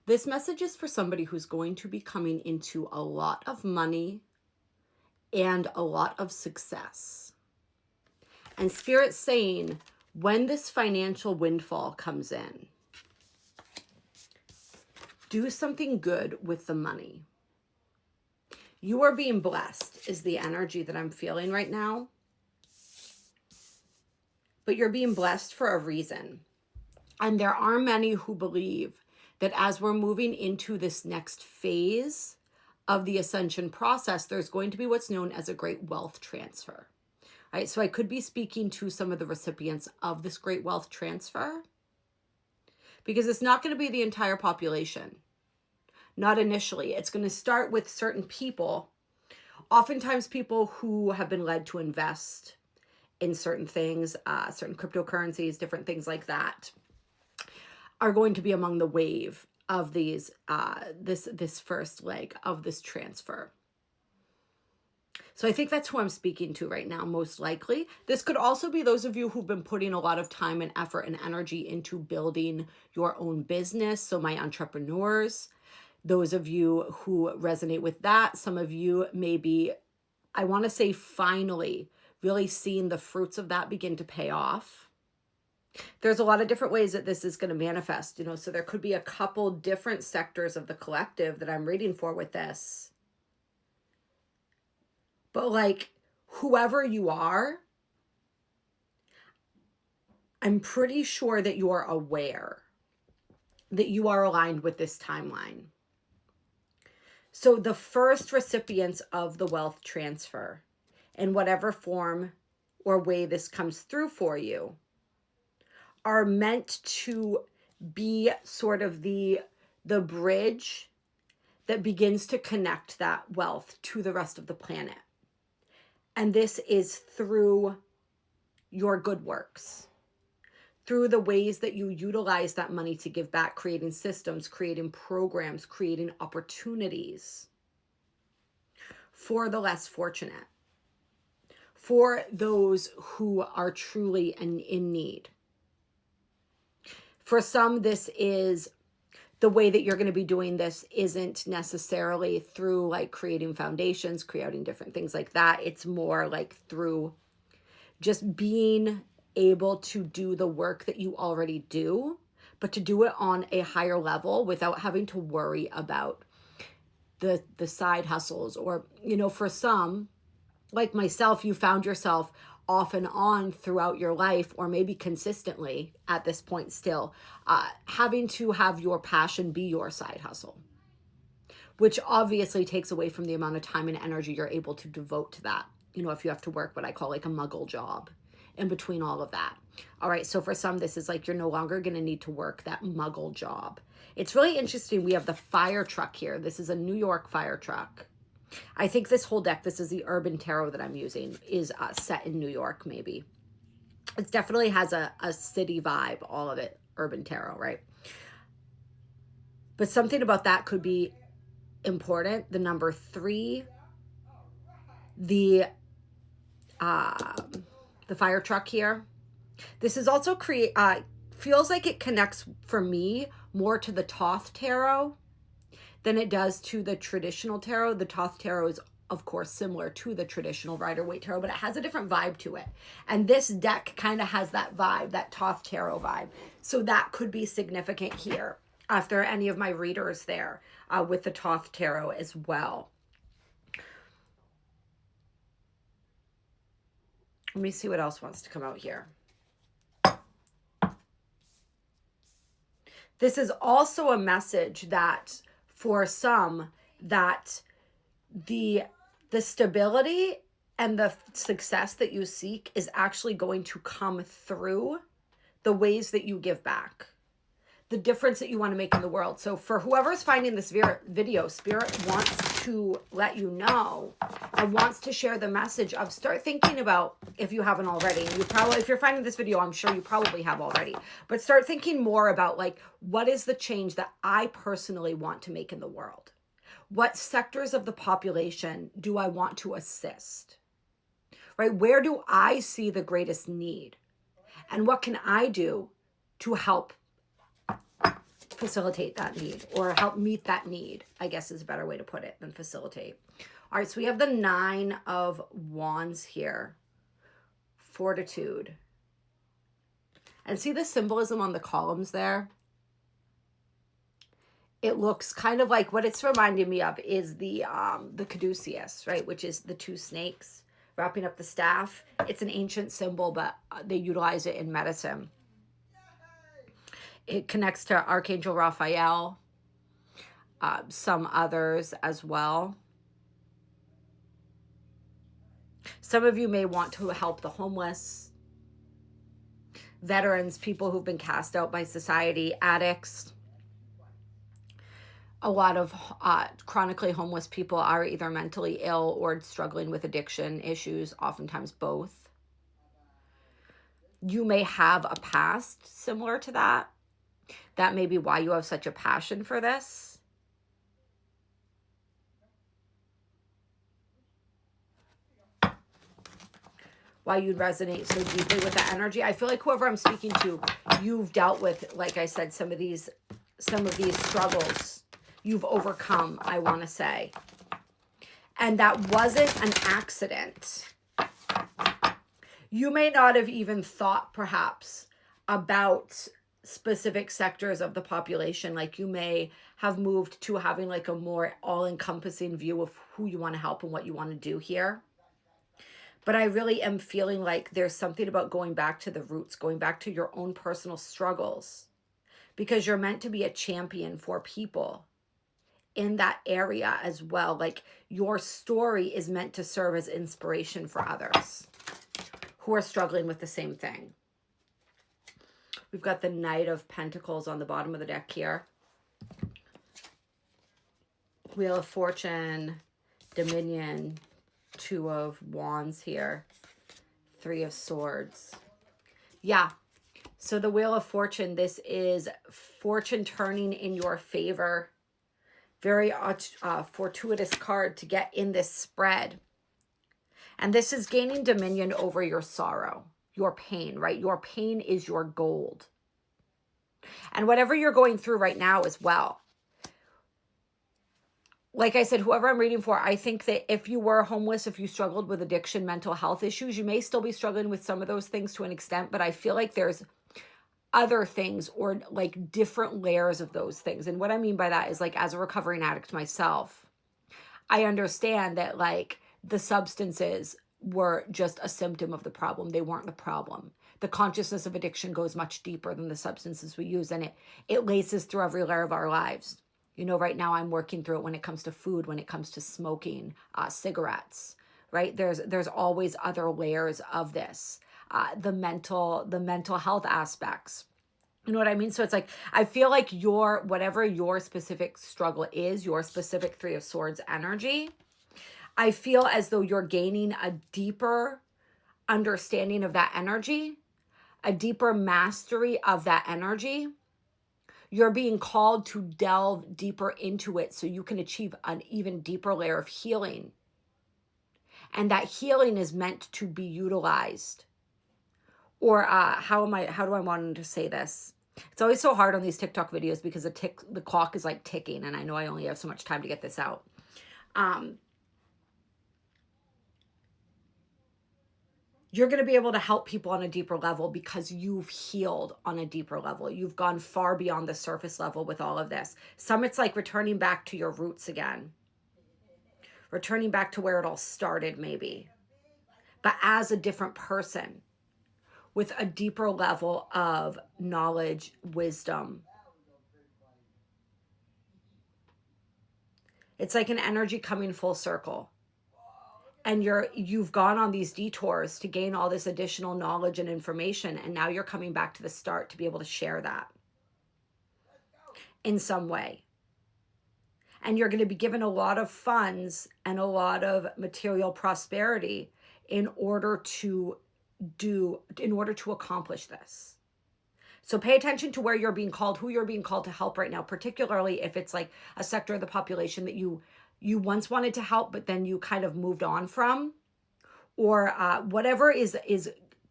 This message is for somebody who's going to be coming into a lot of money and a lot of success. And Spirit's saying, when this financial windfall comes in, do something good with the money. You are being blessed is the energy that I'm feeling right now. But you're being blessed for a reason. And there are many who believe that as we're moving into this next phase of the ascension process, there's going to be what's known as a great wealth transfer. Right? So I could be speaking to some of the recipients of this great wealth transfer, because it's not going to be the entire population. Not initially. It's going to start with certain people, oftentimes people who have been led to invest in certain things, certain cryptocurrencies, different things like that, are going to be among the wave of these, this first leg of this transfer. So I think that's who I'm speaking to right now, most likely. This could also be those of you who've been putting a lot of time and effort and energy into building your own business. So my entrepreneurs, those of you who resonate with that, some of you maybe, I want to say finally, really seeing the fruits of that begin to pay off. There's a lot of different ways that this is going to manifest, so there could be a couple different sectors of the collective that I'm reading for with this. But like, whoever you are, I'm pretty sure that you are aware that you are aligned with this timeline. So the first recipients of the wealth transfer, in whatever form or way this comes through for you, are meant to be sort of the bridge that begins to connect that wealth to the rest of the planet. And this is through your good works, through the ways that you utilize that money to give back, creating systems, creating programs, creating opportunities for the less fortunate, for those who are truly in need. For some, this is the way that you're going to be doing this isn't necessarily through like creating foundations, creating different things like that. It's more like through just being able to do the work that you already do, but to do it on a higher level without having to worry about the side hustles. Or, for some, like myself, you found yourself off and on throughout your life, or maybe consistently at this point still, having to have your passion be your side hustle, which obviously takes away from the amount of time and energy you're able to devote to that. If you have to work what I call like a muggle job in between all of that. All right, so for some, this is like you're no longer going to need to work that muggle job. It's really interesting. We have the fire truck here. This is a New York fire truck. I think this whole deck, this is the Urban Tarot that I'm using, is set in New York, maybe. It definitely has a city vibe, all of it, Urban Tarot, right? But something about that could be important. The number 3, the fire truck here. This is also feels like it connects for me more to the Thoth Tarot than it does to the traditional tarot. The Thoth Tarot is, of course, similar to the traditional Rider-Waite Tarot, but it has a different vibe to it. And this deck kind of has that vibe, that Thoth Tarot vibe. So that could be significant here after any of my readers there with the Thoth Tarot as well. Let me see what else wants to come out here. This is also a message that for some, that the stability and the success that you seek is actually going to come through the ways that you give back, the difference that you want to make in the world. So for whoever's finding this video, Spirit wants to let you know and wants to share the message of start thinking about, if you haven't already, if you're finding this video, I'm sure you probably have already, but start thinking more about like, what is the change that I personally want to make in the world? What sectors of the population do I want to assist? Right? Where do I see the greatest need? And what can I do to help facilitate that need, or help meet that need, I guess is a better way to put it than facilitate. All right, so we have the 9 of Wands here. Fortitude. And see the symbolism on the columns there? It looks kind of like, what it's reminding me of is the caduceus, right? Which is the 2 snakes wrapping up the staff. It's an ancient symbol, but they utilize it in medicine. It connects to Archangel Raphael, some others as well. Some of you may want to help the homeless, veterans, people who've been cast out by society, addicts. A lot of chronically homeless people are either mentally ill or struggling with addiction issues, oftentimes both. You may have a past similar to that. That may be why you have such a passion for this. Why you'd resonate so deeply with that energy. I feel like whoever I'm speaking to, you've dealt with, like I said, some of these struggles you've overcome, I want to say. And that wasn't an accident. You may not have even thought perhaps about specific sectors of the population. Like you may have moved to having like a more all-encompassing view of who you want to help and what you want to do here. But I really am feeling like there's something about going back to the roots, going back to your own personal struggles, because you're meant to be a champion for people in that area as well. Like your story is meant to serve as inspiration for others who are struggling with the same thing. We've got the Knight of Pentacles on the bottom of the deck here. Wheel of Fortune, Dominion, 2 of Wands here, 3 of Swords. Yeah. So the Wheel of Fortune, this is fortune turning in your favor. Very fortuitous card to get in this spread. And this is gaining dominion over your sorrow, your pain, right? Your pain is your gold. And whatever you're going through right now as well. Like I said, whoever I'm reading for, I think that if you were homeless, if you struggled with addiction, mental health issues, you may still be struggling with some of those things to an extent, but I feel like there's other things or like different layers of those things. And what I mean by that is, like, as a recovering addict myself, I understand that like the substances were just a symptom of the problem. They weren't the problem. The consciousness of addiction goes much deeper than the substances we use, and it laces through every layer of our lives. You know, right now I'm working through it when it comes to food, when it comes to smoking, cigarettes, right? There's always other layers of this. The mental health aspects. You know what I mean? So it's like, I feel like whatever your specific struggle is, your specific 3 of Swords energy, I feel as though you're gaining a deeper understanding of that energy, a deeper mastery of that energy. You're being called to delve deeper into it so you can achieve an even deeper layer of healing. And that healing is meant to be utilized. Or how do I want to say this? It's always so hard on these TikTok videos because the clock is like ticking, and I know I only have so much time to get this out. You're going to be able to help people on a deeper level because you've healed on a deeper level. You've gone far beyond the surface level with all of this. Some it's like returning back to your roots again. Returning back to where it all started maybe. But as a different person with a deeper level of knowledge, wisdom. It's like an energy coming full circle. And you've gone on these detours to gain all this additional knowledge and information, and now you're coming back to the start to be able to share that in some way. And you're going to be given a lot of funds and a lot of material prosperity in order to accomplish this. So pay attention to where you're being called, who you're being called to help right now, particularly if it's like a sector of the population that you once wanted to help, but then you kind of moved on from, or whatever is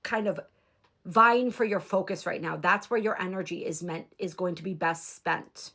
kind of vying for your focus right now. That's where your energy is going to be best spent.